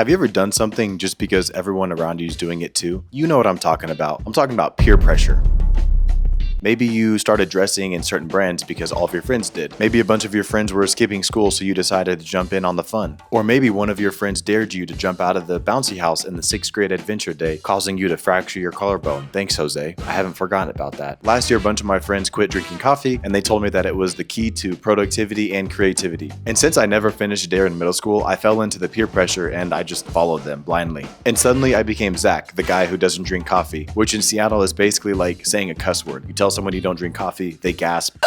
Have you ever done something just because everyone around you is doing it too? You know what I'm talking about. I'm talking about peer pressure. Maybe you started dressing in certain brands because all of your friends did. Maybe a bunch of your friends were skipping school, so you decided to jump in on the fun. Or maybe one of your friends dared you to jump out of the bouncy house in the 6th grade adventure day, causing you to fracture your collarbone. Thanks, Jose. I haven't forgotten about that. Last year, a bunch of my friends quit drinking coffee, and they told me that it was the key to productivity and creativity. And since I never finished DARE in middle school, I fell into the peer pressure and I just followed them blindly. And suddenly I became Zach, the guy who doesn't drink coffee, which in Seattle is basically like saying a cuss word. You tell someone you don't drink coffee, they gasp.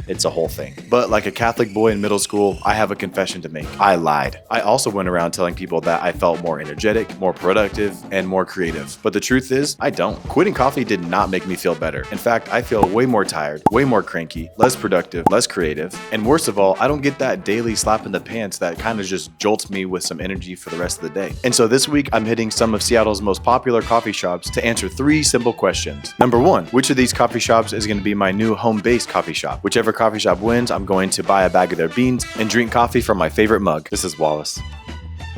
It's a whole thing. But like a Catholic boy in middle school, I have a confession to make. I lied. I also went around telling people that I felt more energetic, more productive, and more creative. But the truth is, I don't. Quitting coffee did not make me feel better. In fact, I feel way more tired, way more cranky, less productive, less creative, and worst of all, I don't get that daily slap in the pants that kind of just jolts me with some energy for the rest of the day. And so this week, I'm hitting some of Seattle's most popular coffee shops to answer 3 simple questions. Number 1, which of these coffee shops is going to be my new home-based coffee shop? Whichever coffee shop wins, I'm going to buy a bag of their beans and drink coffee from my favorite mug. This is Wallace.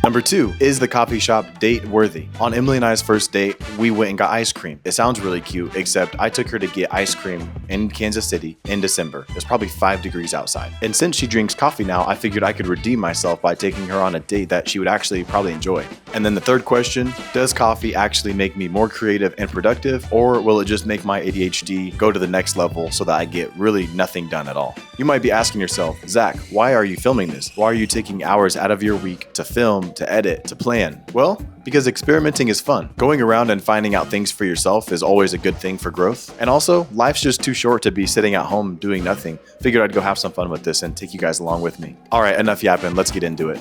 Number 2, is the coffee shop date worthy? On Emily and I's first date, we went and got ice cream. It sounds really cute, except I took her to get ice cream in Kansas City in December. It's probably 5 degrees outside. And since she drinks coffee now, I figured I could redeem myself by taking her on a date that she would actually probably enjoy. And then the third question, does coffee actually make me more creative and productive, or will it just make my ADHD go to the next level so that I get really nothing done at all? You might be asking yourself, Zach, why are you filming this? Why are you taking hours out of your week to film, to edit, to plan? Well, because experimenting is fun. Going around and finding out things for yourself is always a good thing for growth. And also, life's just too short to be sitting at home doing nothing. Figured I'd go have some fun with this and take you guys along with me. All right, enough yapping. Let's get into it.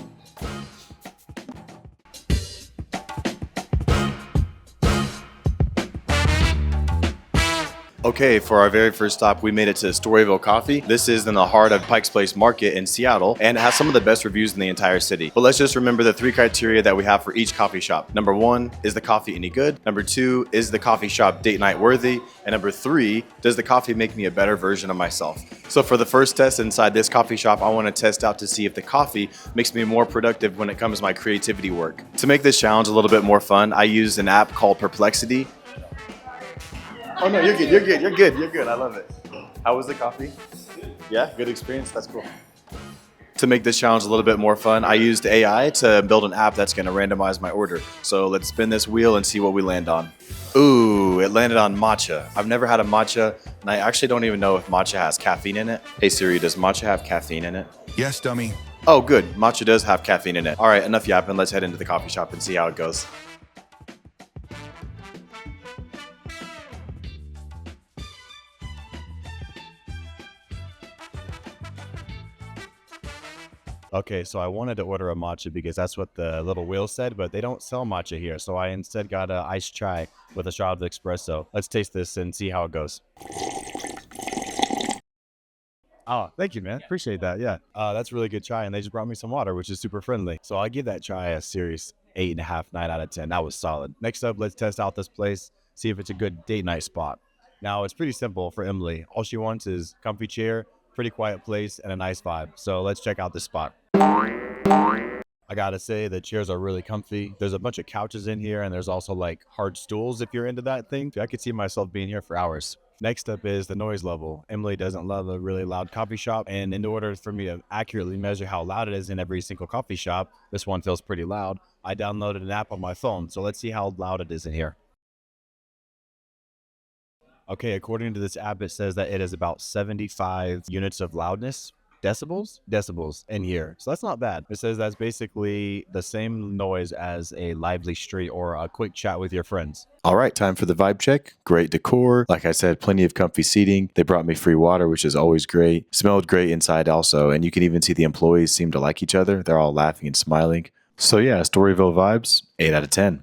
Okay, for our very first stop, we made it to Storyville Coffee. This is in the heart of Pike's Place Market in Seattle, and it has some of the best reviews in the entire city. But let's just remember the 3 criteria that we have for each coffee shop. Number 1, is the coffee any good? Number 2, is the coffee shop date night worthy? And number 3, does the coffee make me a better version of myself? So for the first test inside this coffee shop, I want to test out to see if the coffee makes me more productive when it comes to my creativity work. To make this challenge a little bit more fun, I used an app called Perplexity. Oh no, you're good. I love it. How was the coffee? Yeah, good experience? That's cool. To make this challenge a little bit more fun, I used AI to build an app that's going to randomize my order. So let's spin this wheel and see what we land on. Ooh, it landed on matcha. I've never had a matcha, and I actually don't even know if matcha has caffeine in it. Hey Siri, does matcha have caffeine in it? Yes, dummy. Oh, good. Matcha does have caffeine in it. All right, enough yapping. Let's head into the coffee shop and see how it goes. Okay, so I wanted to order a matcha because that's what the little wheel said, but they don't sell matcha here. So I instead got an iced chai with a shot of espresso. Let's taste this and see how it goes. Oh, thank you, man. Appreciate that. Yeah, that's really good chai. And they just brought me some water, which is super friendly. So I give that chai a serious 8.5, 9 out of 10. That was solid. Next up, let's test out this place, see if it's a good date night spot. Now, it's pretty simple for Emily. All she wants is comfy chair, pretty quiet place, and a nice vibe. So let's check out this spot. I gotta say, the chairs are really comfy. There's a bunch of couches in here, and there's also like hard stools if you're into that thing. I could see myself being here for hours. Next up is the noise level. Emily doesn't love a really loud coffee shop, and in order for me to accurately measure how loud it is in every single coffee shop, this one feels pretty loud, I downloaded an app on my phone. So let's see how loud it is in here. Okay, according to this app, it says that it is about 75 units of loudness. Decibels in here. So that's not bad. It says that's basically the same noise as a lively street or a quick chat with your friends. All right, time for the vibe check. Great decor. Like I said, plenty of comfy seating. They brought me free water, which is always great. Smelled great inside also. And you can even see the employees seem to like each other. They're all laughing and smiling. So yeah, Storyville vibes, 8 out of 10.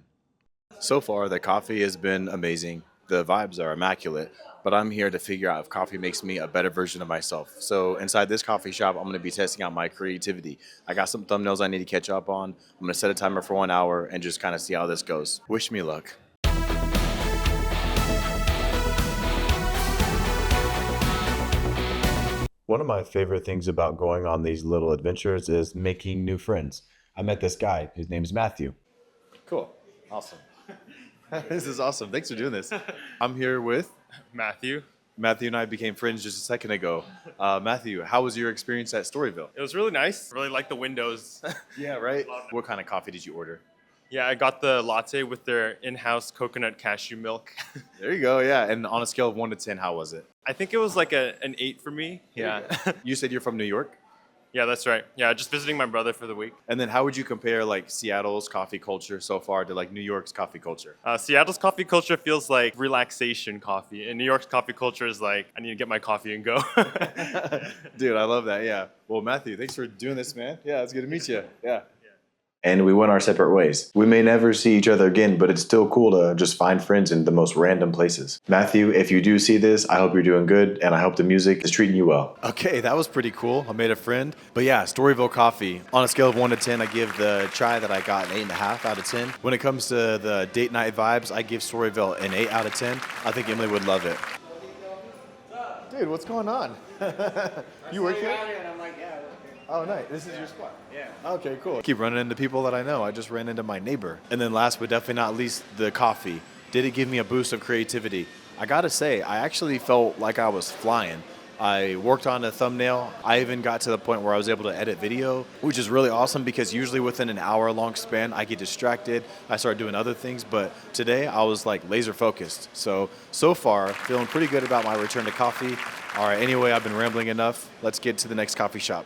So far, the coffee has been amazing. The vibes are immaculate. But I'm here to figure out if coffee makes me a better version of myself. So inside this coffee shop, I'm going to be testing out my creativity. I got some thumbnails I need to catch up on. I'm going to set a timer for 1 hour and just kind of see how this goes. Wish me luck. One of my favorite things about going on these little adventures is making new friends. I met this guy. His name's Matthew. Cool. Awesome. This is awesome. Thanks for doing this. I'm here with Matthew. Matthew and I became friends just a second ago. Matthew, how was your experience at Storyville? It was really nice. Really liked the windows. Yeah, right? What kind of coffee did you order? Yeah, I got the latte with their in-house coconut cashew milk. There you go, yeah. And on a scale of 1 to 10, how was it? I think it was like an 8 for me. Yeah. You said you're from New York? Yeah, that's right. Yeah, just visiting my brother for the week. And then how would you compare like Seattle's coffee culture so far to like New York's coffee culture? Seattle's coffee culture feels like relaxation coffee, and New York's coffee culture is like, I need to get my coffee and go. Dude, I love that, yeah. Well, Matthew, thanks for doing this, man. Yeah, it's good to meet you. Yeah. And we went our separate ways. We may never see each other again, but it's still cool to just find friends in the most random places. Matthew, if you do see this, I hope you're doing good, and I hope the music is treating you well. Okay, that was pretty cool. I made a friend. But yeah, Storyville coffee. On a scale of 1 to 10, I give the chai that I got an 8.5 out of 10. When it comes to the date night vibes, I give Storyville an 8 out of 10. I think Emily would love it. Dude, what's going on? You work here? And I'm like, yeah. Oh, nice. This is your spot? Yeah. Okay, cool. I keep running into people that I know. I just ran into my neighbor. And then last but definitely not least, the coffee. Did it give me a boost of creativity? I gotta say, I actually felt like I was flying. I worked on a thumbnail. I even got to the point where I was able to edit video, which is really awesome because usually within an hour-long span, I get distracted. I start doing other things, but today I was like laser focused. So far, feeling pretty good about my return to coffee. All right, anyway, I've been rambling enough. Let's get to the next coffee shop.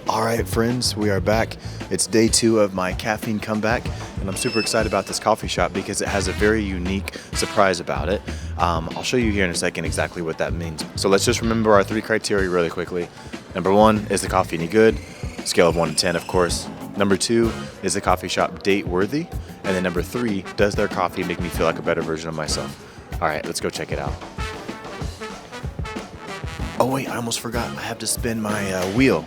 All right, friends, we are back. It's day 2 of my caffeine comeback, and I'm super excited about this coffee shop because it has a very unique surprise about it. I'll show you here in a second exactly what that means. So let's just remember our 3 criteria really quickly. Number 1, is the coffee any good? Scale of 1 to 10, of course. Number 2, is the coffee shop date worthy? And then number 3, does their coffee make me feel like a better version of myself? All right, let's go check it out. Oh wait, I almost forgot. I have to spin my wheel.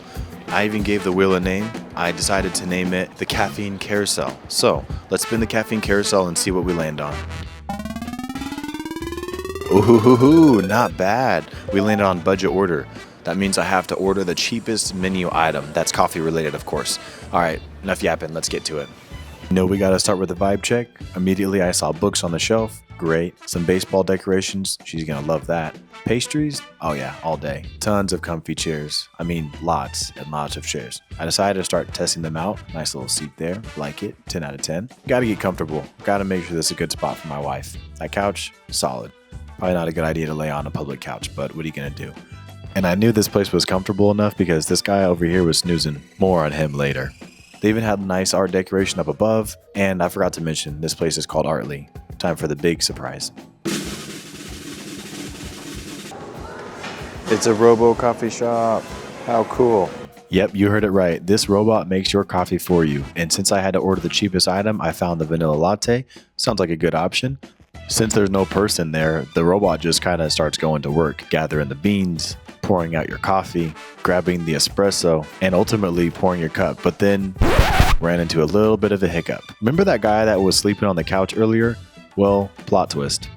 I even gave the wheel a name. I decided to name it the Caffeine Carousel. So let's spin the Caffeine Carousel and see what we land on. Ooh, not bad. We landed on budget order. That means I have to order the cheapest menu item. That's coffee related, of course. All right, enough yapping. Let's get to it. We gotta start with the vibe check. Immediately I saw books on the shelf. Great. Some baseball decorations. She's gonna love that. Pastries? Oh yeah, all day. Tons of comfy chairs. I mean, lots and lots of chairs. I decided to start testing them out. Nice little seat there. Like it. 10 out of 10. Gotta get comfortable. Gotta make sure this is a good spot for my wife. That couch? Solid. Probably not a good idea to lay on a public couch, but what are you gonna do? And I knew this place was comfortable enough because this guy over here was snoozing. More on him later. They even had nice art decoration up above, and I forgot to mention, this place is called Artly. Time for the big surprise. It's a robo coffee shop. How cool. Yep, you heard it right. This robot makes your coffee for you. And since I had to order the cheapest item, I found the vanilla latte. Sounds like a good option. Since there's no person there, the robot just kind of starts going to work, gathering the beans, pouring out your coffee, grabbing the espresso, and ultimately pouring your cup. But then ran into a little bit of a hiccup. Remember that guy that was sleeping on the couch earlier? Well, plot twist.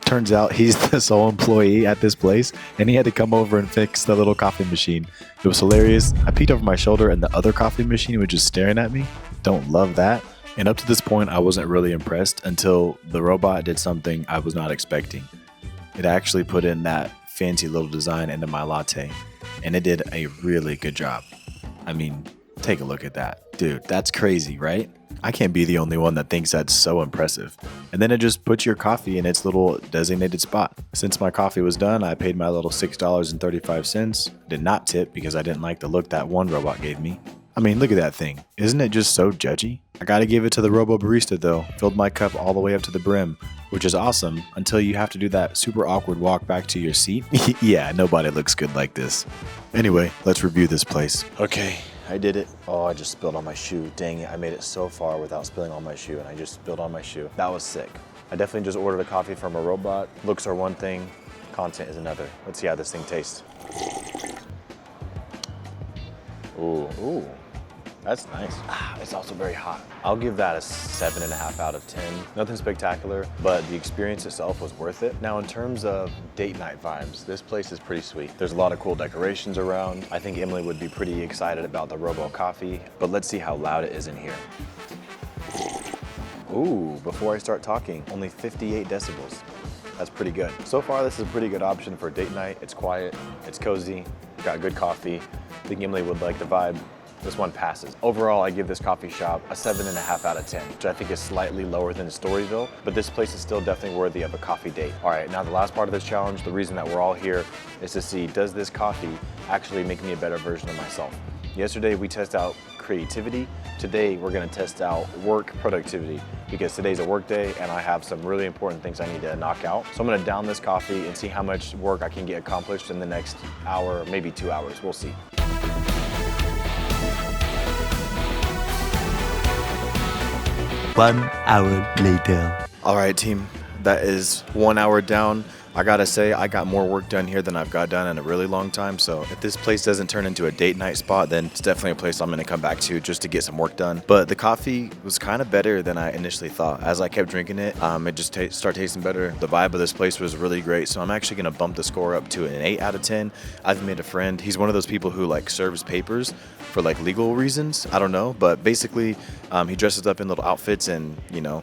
Turns out he's the sole employee at this place, and he had to come over and fix the little coffee machine. It was hilarious. I peeked over my shoulder and the other coffee machine was just staring at me. Don't love that. And up to this point, I wasn't really impressed until the robot did something I was not expecting. It actually put in that fancy little design into my latte, and it did a really good job. I mean, take a look at that. Dude, that's crazy, right? I can't be the only one that thinks that's so impressive. And then it just puts your coffee in its little designated spot. Since my coffee was done, I paid my little $6.35. Did not tip because I didn't like the look that one robot gave me. I mean, look at that thing. Isn't it just so judgy? I gotta give it to the robo barista though. Filled my cup all the way up to the brim, which is awesome until you have to do that super awkward walk back to your seat. Yeah, nobody looks good like this. Anyway, let's review this place. Okay, I did it. Oh, I just spilled on my shoe. Dang it, I made it so far without spilling on my shoe, and I just spilled on my shoe. That was sick. I definitely just ordered a coffee from a robot. Looks are one thing, content is another. Let's see how this thing tastes. Ooh. That's nice. It's also very hot. I'll give that a 7.5 out of 10. Nothing spectacular, but the experience itself was worth it. Now, in terms of date night vibes, this place is pretty sweet. There's a lot of cool decorations around. I think Emily would be pretty excited about the Robo coffee, but let's see how loud it is in here. Ooh, before I start talking, only 58 decibels. That's pretty good. So far, this is a pretty good option for date night. It's quiet, it's cozy, got good coffee. I think Emily would like the vibe. This one passes. Overall, I give this coffee shop a 7.5 out of 10, which I think is slightly lower than Storyville, but this place is still definitely worthy of a coffee date. All right, now the last part of this challenge, the reason that we're all here is to see, does this coffee actually make me a better version of myself? Yesterday, we tested out creativity. Today, we're gonna test out work productivity because today's a work day and I have some really important things I need to knock out. So I'm gonna down this coffee and see how much work I can get accomplished in the next hour, maybe 2 hours, we'll see. One hour later. All right, team, that is 1 hour down. I gotta say, I got more work done here than I've got done in a really long time. So if this place doesn't turn into a date night spot, then it's definitely a place I'm gonna come back to just to get some work done. But the coffee was kind of better than I initially thought. As I kept drinking it, it just started tasting better. The vibe of this place was really great. So I'm actually gonna bump the score up to an 8 out of 10. I've made a friend. He's one of those people who like serves papers for like legal reasons. I don't know, but basically he dresses up in little outfits and, you know,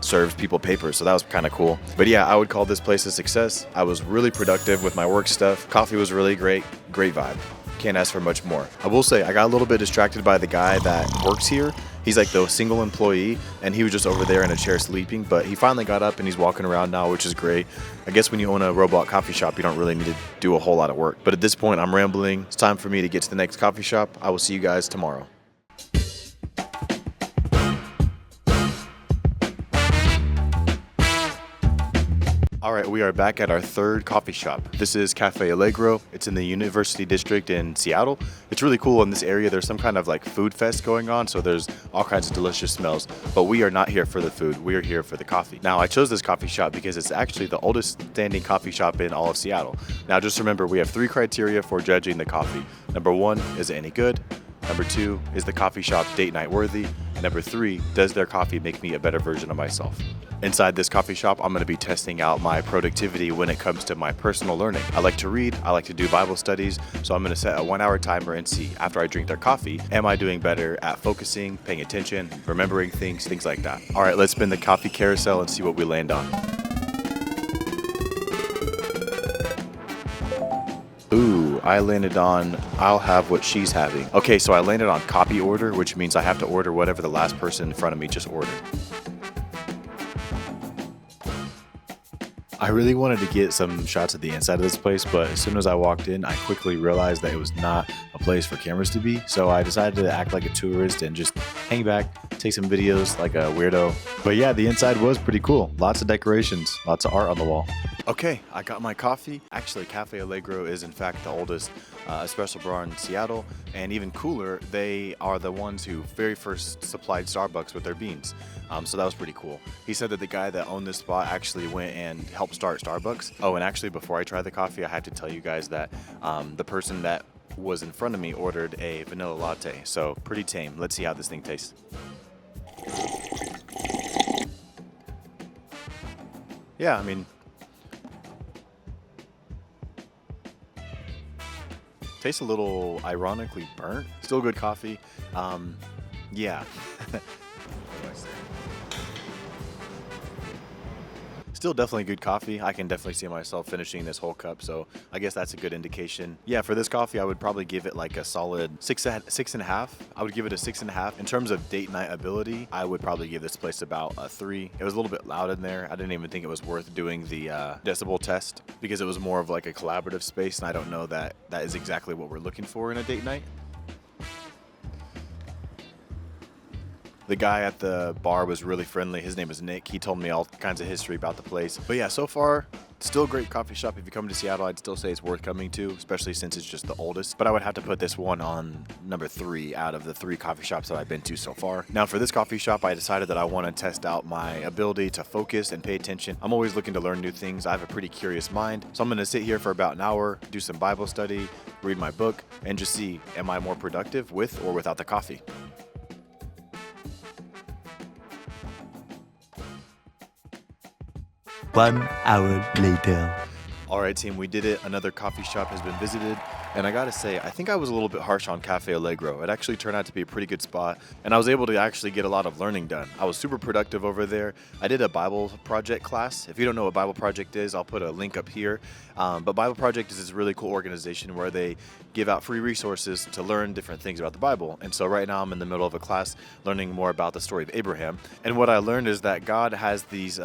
serves people papers, so that was kind of cool. But yeah, I would call this place a success. I was really productive with my work stuff. Coffee was really great vibe. Can't ask for much more. I will say I got a little bit distracted by the guy that works here. He's like the single employee and he was just over there in a chair sleeping, but he finally got up and he's walking around now, which is great. I guess when you own a robot coffee shop, you don't really need to do a whole lot of work. But at this point, I'm rambling. It's time for me to get to the next coffee shop. I will see you guys tomorrow. All right, we are back at our third coffee shop. This is Cafe Allegro. It's in the University District in Seattle. It's really cool in this area. There's some kind of like food fest going on, so there's all kinds of delicious smells. But we are not here for the food. We are here for the coffee. Now, I chose this coffee shop because it's actually the oldest standing coffee shop in all of Seattle. Now, just remember, we have 3 criteria for judging the coffee. Number 1, is it any good? Number 2, is the coffee shop date night worthy? And number 3, does their coffee make me a better version of myself? Inside this coffee shop, I'm going to be testing out my productivity when it comes to my personal learning. I like to read, I like to do Bible studies, so I'm going to set a 1-hour timer and see, after I drink their coffee, am I doing better at focusing, paying attention, remembering things like that. All right, let's spin the coffee carousel and see what we land on. Ooh, I landed on, I'll have what she's having. Okay, so I landed on copy order, which means I have to order whatever the last person in front of me just ordered. I really wanted to get some shots of the inside of this place, but as soon as I walked in, I quickly realized that it was not a place for cameras to be. So I decided to act like a tourist and just hang back, take some videos like a weirdo. But yeah, the inside was pretty cool. Lots of decorations, lots of art on the wall. Okay, I got my coffee. Actually, Cafe Allegro is in fact the oldest espresso bar in Seattle, and even cooler, they are the ones who very first supplied Starbucks with their beans. So that was pretty cool. He said that the guy that owned this spot actually went and helped start Starbucks. Oh, and actually before I try the coffee, I have to tell you guys that the person that was in front of me ordered a vanilla latte. So pretty tame. Let's see how this thing tastes. Yeah, I mean, tastes a little ironically burnt. Still good coffee. Yeah. What do I say? Still definitely good coffee. I can definitely see myself finishing this whole cup, so I guess that's a good indication. Yeah, for this coffee, I would probably give it like a solid 6.5. I would give it a 6.5. In terms of date night ability, I would probably give this place about a 3. It was a little bit loud in there. I didn't even think it was worth doing the decibel test because it was more of like a collaborative space, and I don't know that that is exactly what we're looking for in a date night. The guy at the bar was really friendly. His name is Nick. He told me all kinds of history about the place. But yeah, so far, still a great coffee shop. If you come to Seattle, I'd still say it's worth coming to, especially since it's just the oldest. But I would have to put this one on number 3 out of the 3 coffee shops that I've been to so far. Now for this coffee shop, I decided that I want to test out my ability to focus and pay attention. I'm always looking to learn new things. I have a pretty curious mind. So I'm going to sit here for about an hour, do some Bible study, read my book, and just see, am I more productive with or without the coffee? 1 hour later. All right, team, we did it. Another coffee shop has been visited. And I gotta say, I think I was a little bit harsh on Cafe Allegro. It actually turned out to be a pretty good spot, and I was able to actually get a lot of learning done. I was super productive over there. I did a Bible project class. If you don't know what Bible project is, I'll put a link up here. But Bible Project is this really cool organization where they give out free resources to learn different things about the Bible. And so right now I'm in the middle of a class learning more about the story of Abraham. And what I learned is that God has these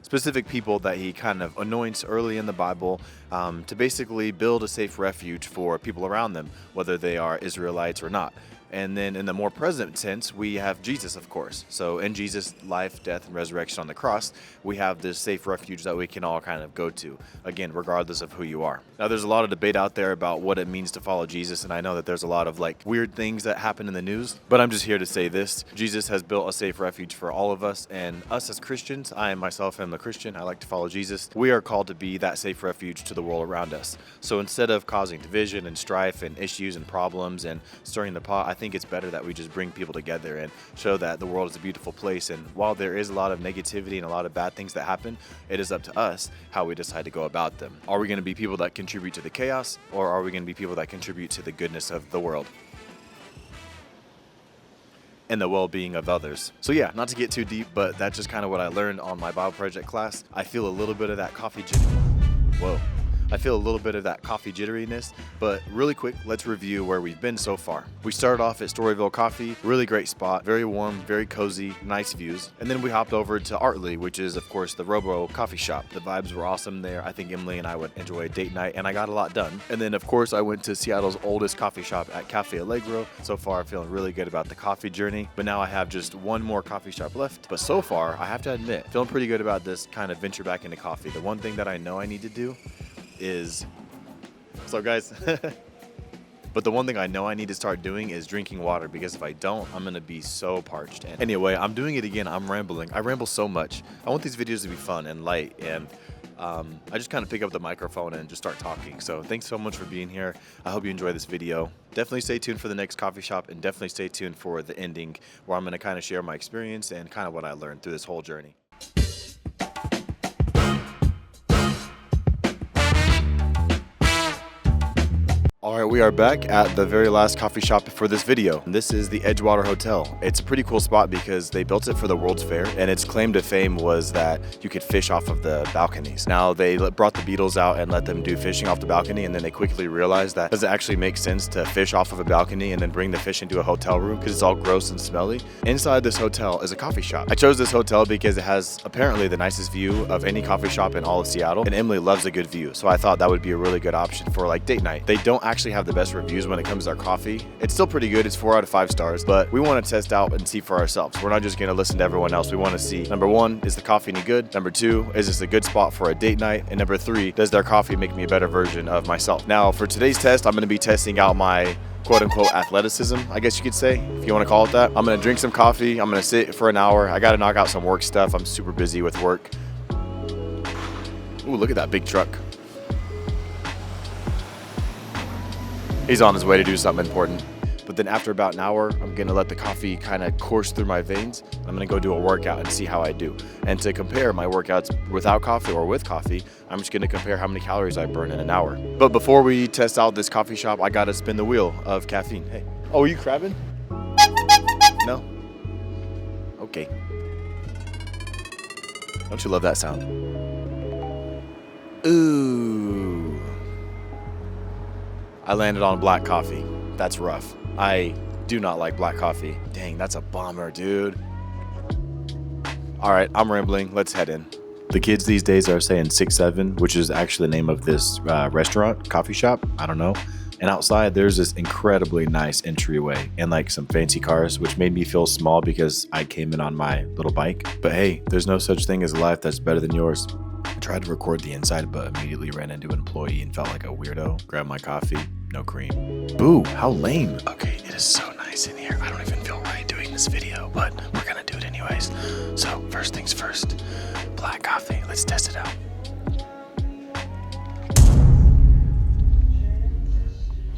specific people that he kind of anoints early in the Bible to basically build a safe refuge for people around them, whether they are Israelites or not. And then in the more present tense, we have Jesus, of course. So in Jesus' life, death, and resurrection on the cross, we have this safe refuge that we can all kind of go to, again, regardless of who you are. Now, there's a lot of debate out there about what it means to follow Jesus, and I know that there's a lot of like weird things that happen in the news, but I'm just here to say this. Jesus has built a safe refuge for all of us, and us as Christians, I myself am a Christian, I like to follow Jesus. We are called to be that safe refuge to the world around us. So instead of causing division and strife and issues and problems and stirring the pot, I think it's better that we just bring people together and show that the world is a beautiful place. And while there is a lot of negativity and a lot of bad things that happen, it is up to us how we decide to go about them. Are we going to be people that contribute to the chaos, or are we going to be people that contribute to the goodness of the world and the well-being of others? So yeah, not to get too deep, but that's just kind of what I learned on my Bible project class. I feel a little bit of that coffee jitteriness, but really quick, let's review where we've been so far. We started off at Storyville Coffee, really great spot, very warm, very cozy, nice views. And then we hopped over to Artley, which is of course the Robo coffee shop. The vibes were awesome there. I think Emily and I would enjoy a date night, and I got a lot done. And then of course I went to Seattle's oldest coffee shop at Cafe Allegro. So far I'm feeling really good about the coffee journey, but now I have just one more coffee shop left. But so far, I have to admit, feeling pretty good about this kind of venture back into coffee. The one thing that I know I need to do is, what's up guys? But the one thing I know I need to start doing is drinking water, because if I don't, I'm gonna be so parched. And anyway, I'm doing it again. I'm rambling. I ramble so much. I want these videos to be fun and light, and I just kind of pick up the microphone and just start talking. So thanks so much for being here. I hope you enjoy this video. Definitely stay tuned for the next coffee shop, and definitely stay tuned for the ending, where I'm gonna kind of share my experience and kind of what I learned through this whole journey. Alright, we are back at the very last coffee shop for this video. This is the Edgewater Hotel. It's a pretty cool spot because they built it for the World's Fair, and its claim to fame was that you could fish off of the balconies. Now, they brought the Beatles out and let them do fishing off the balcony, and then they quickly realized that does it actually make sense to fish off of a balcony and then bring the fish into a hotel room because it's all gross and smelly. Inside this hotel is a coffee shop. I chose this hotel because it has apparently the nicest view of any coffee shop in all of Seattle, and Emily loves a good view, so I thought that would be a really good option for like date night. They don't actually have the best reviews when it comes to our coffee. It's still pretty good. It's 4 out of 5 stars, but we want to test out and see for ourselves. We're not just going to listen to everyone else. We want to see, number 1, is the coffee any good? Number 2, is this a good spot for a date night? And number 3, does their coffee make me a better version of myself? Now, for today's test, I'm going to be testing out my quote-unquote athleticism, I guess you could say, if you want to call it that. I'm going to drink some coffee. I'm going to sit for an hour. I got to knock out some work stuff. I'm super busy with work. Ooh, look at that big truck. He's on his way to do something important. But then after about an hour, I'm gonna let the coffee kind of course through my veins. I'm gonna go do a workout and see how I do. And to compare my workouts without coffee or with coffee, I'm just gonna compare how many calories I burn in an hour. But before we test out this coffee shop, I gotta spin the wheel of caffeine. Hey, oh, are you crabbing? No? Okay. Don't you love that sound? Ooh. I landed on black coffee. That's rough. I do not like black coffee. Dang, that's a bummer, dude. All right, I'm rambling. Let's head in. The kids these days are saying 6-7, which is actually the name of this restaurant, coffee shop. I don't know. And outside, there's this incredibly nice entryway and like some fancy cars, which made me feel small because I came in on my little bike. But hey, there's no such thing as a life that's better than yours. I tried to record the inside, but immediately ran into an employee and felt like a weirdo. Grabbed my coffee, no cream. Boo, how lame. Okay, it is so nice in here. I don't even feel right doing this video, but we're gonna do it anyways. So, first things first, black coffee. Let's test it out.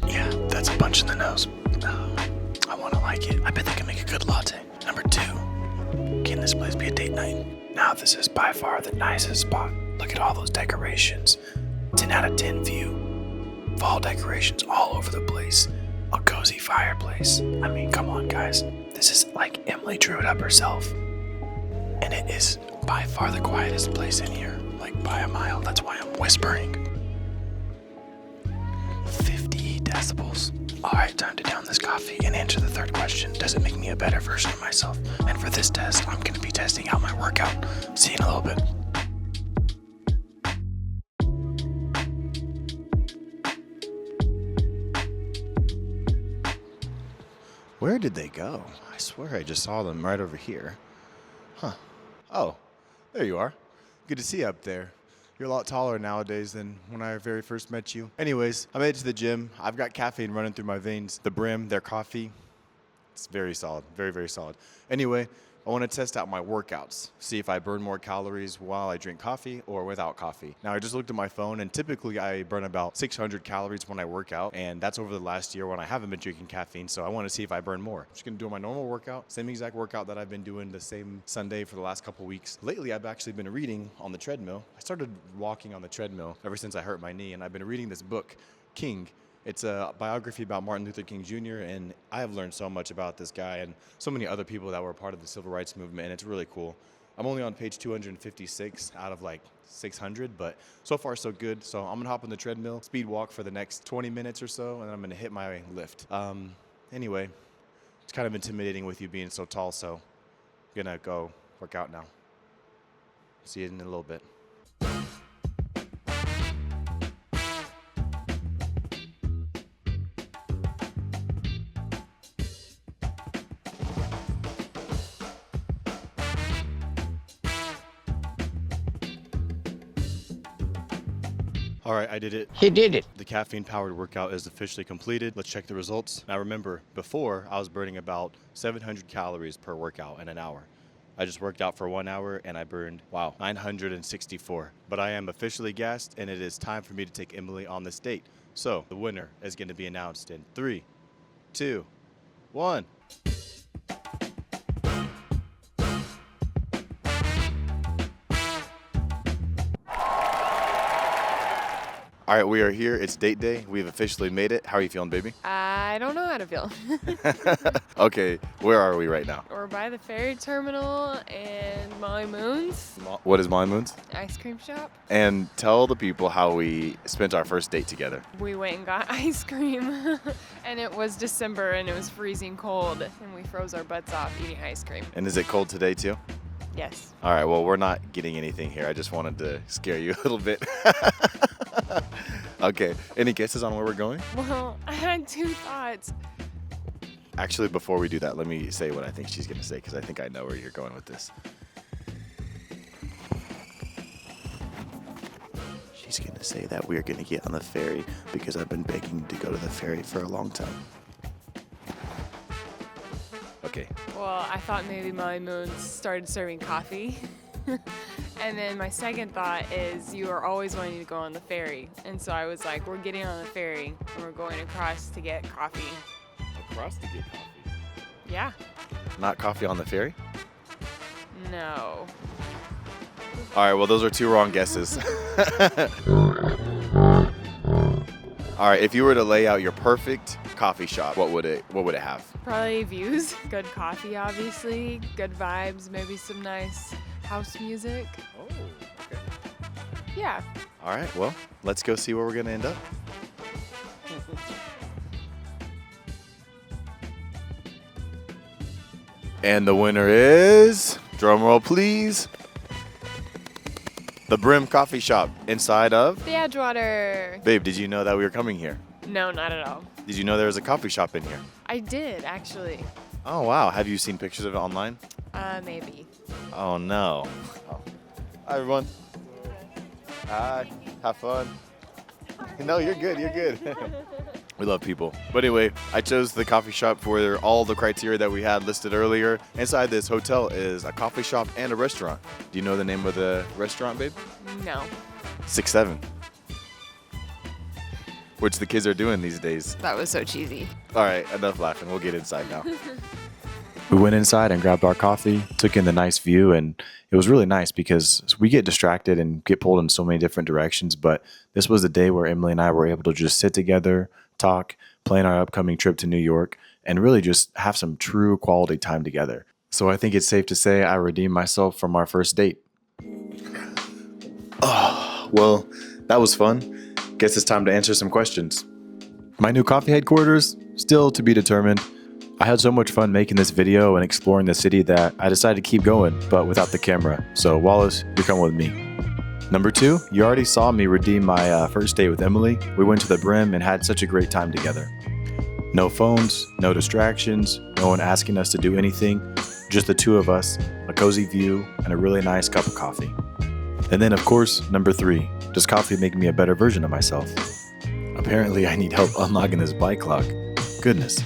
Yeah, that's a punch in the nose. I wanna like it. I bet they can make a good latte. Number 2, can this place be a date night? Now this is by far the nicest spot Look at all those decorations. 10 out of 10 view. Fall decorations all over the place. A cozy fireplace. I mean, come on, guys. This is like Emily drew it up herself. And it is by far the quietest place in here. Like by a mile. That's why I'm whispering. 50 decibels. Alright, time to down this coffee and answer the third question. Does it make me a better version of myself? And for this test, I'm going to be testing out my workout. See you in a little bit. Where did they go? I swear I just saw them right over here. Huh. Oh, there you are. Good to see you up there. You're a lot taller nowadays than when I very first met you. Anyways, I made it to the gym. I've got caffeine running through my veins. The Brim, their coffee, it's very solid. Very, very solid. Anyway, I want to test out my workouts, see if I burn more calories while I drink coffee or without coffee. Now, I just looked at my phone, and typically I burn about 600 calories when I work out, and that's over the last year when I haven't been drinking caffeine, so I want to see if I burn more. I'm just going to do my normal workout, same exact workout that I've been doing the same Sunday for the last couple weeks. Lately, I've actually been reading on the treadmill. I started walking on the treadmill ever since I hurt my knee, and I've been reading this book, King. It's a biography about Martin Luther King Jr., and I have learned so much about this guy and so many other people that were part of the civil rights movement, and it's really cool. I'm only on page 256 out of like 600, but so far so good. So I'm gonna hop on the treadmill, speed walk for the next 20 minutes or so, and then I'm gonna hit my lift. Anyway, it's kind of intimidating with you being so tall, so I'm gonna go work out now. See you in a little bit. All right, I did it. He did it. The caffeine-powered workout is officially completed. Let's check the results. Now remember, before I was burning about 700 calories per workout in an hour. I just worked out for 1 hour and I burned, 964. But I am officially gassed and it is time for me to take Emily on this date. So the winner is going to be announced in 3, 2, 1. All right, we are here. It's date day. We've officially made it. How are you feeling, baby? I don't know how to feel. Okay, where are we right now? We're by the ferry terminal and Molly Moon's What is Molly Moon's? ice cream shop. And tell the people how we spent our first date together. We went and got ice cream and it was December and it was freezing cold and we froze our butts off eating ice cream. And is it cold today too? Yes. All right, well, we're not getting anything here. I just wanted to scare you a little bit. Okay, any guesses on where we're going? Well, I had two thoughts. Actually, before we do that, let me say what I think she's going to say because I think I know where you're going with this. She's going to say that we're going to get on the ferry because I've been begging to go to the ferry for a long time. Okay. Well, I thought maybe Molly Moon's started serving coffee. And then my second thought is you are always wanting to go on the ferry. And so I was like, we're getting on the ferry and we're going across to get coffee. Across to get coffee? Yeah. Not coffee on the ferry? No. All right, well, those are two wrong guesses. All right, if you were to lay out your perfect coffee shop, what would it have? Probably views, good coffee, obviously, good vibes, maybe some nice house music. Oh, okay. Yeah. All right, well, let's go see where we're going to end up. And the winner is, drumroll please, the Brim Coffee Shop inside of The Edgewater. Babe, did you know that we were coming here? No, not at all. Did you know there was a coffee shop in here? I did, actually. Oh, wow. Have you seen pictures of it online? Maybe. Oh, no. Oh. Hi, everyone. Hi. Have fun. No, you're good. You're good. We love people. But anyway, I chose the coffee shop for all the criteria that we had listed earlier. Inside this hotel is a coffee shop and a restaurant. Do you know the name of the restaurant, babe? No. 6-7. Which the kids are doing these days. That was so cheesy. All right, enough laughing. We'll get inside now. We went inside and grabbed our coffee, took in the nice view, and it was really nice because we get distracted and get pulled in so many different directions. But this was the day where Emily and I were able to just sit together, talk, plan our upcoming trip to New York, and really just have some true quality time together. So I think it's safe to say I redeemed myself from our first date. Oh, well, that was fun. Guess it's time to answer some questions. My new coffee headquarters? Still to be determined. I had so much fun making this video and exploring the city that I decided to keep going, but without the camera. So Wallace, you're coming with me. Number 2, you already saw me redeem my first date with Emily. We went to the Brim and had such a great time together. No phones, no distractions, no one asking us to do anything. Just the two of us, a cozy view, and a really nice cup of coffee. And then of course, number 3, does coffee make me a better version of myself? Apparently I need help unlocking this bike lock. Goodness.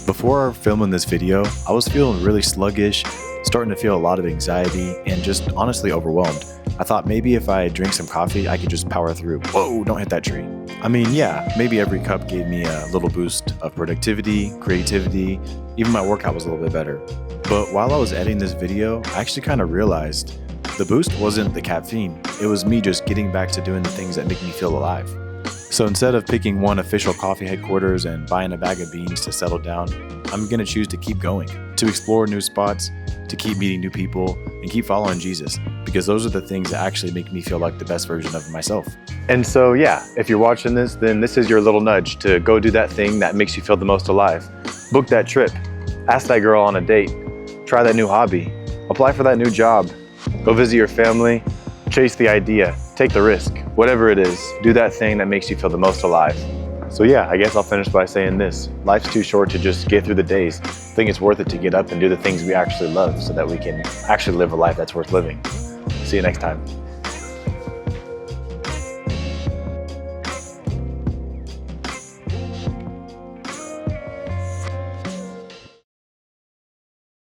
Before filming this video, I was feeling really sluggish, starting to feel a lot of anxiety, and just honestly overwhelmed. I thought maybe if I drink some coffee, I could just power through. Whoa, don't hit that tree. I mean, yeah, maybe every cup gave me a little boost of productivity, creativity, even my workout was a little bit better. But while I was editing this video, I actually kind of realized the boost wasn't the caffeine. It was me just getting back to doing the things that make me feel alive. So instead of picking one official coffee headquarters and buying a bag of beans to settle down, I'm gonna choose to keep going, to explore new spots, to keep meeting new people, and keep following Jesus, because those are the things that actually make me feel like the best version of myself. And so yeah, if you're watching this, then this is your little nudge to go do that thing that makes you feel the most alive. Book that trip, ask that girl on a date, try that new hobby, apply for that new job, go visit your family, chase the idea, take the risk, whatever it is, do that thing that makes you feel the most alive. So yeah, I guess I'll finish by saying this. Life's too short to just get through the days. I think it's worth it to get up and do the things we actually love so that we can actually live a life that's worth living. See you next time.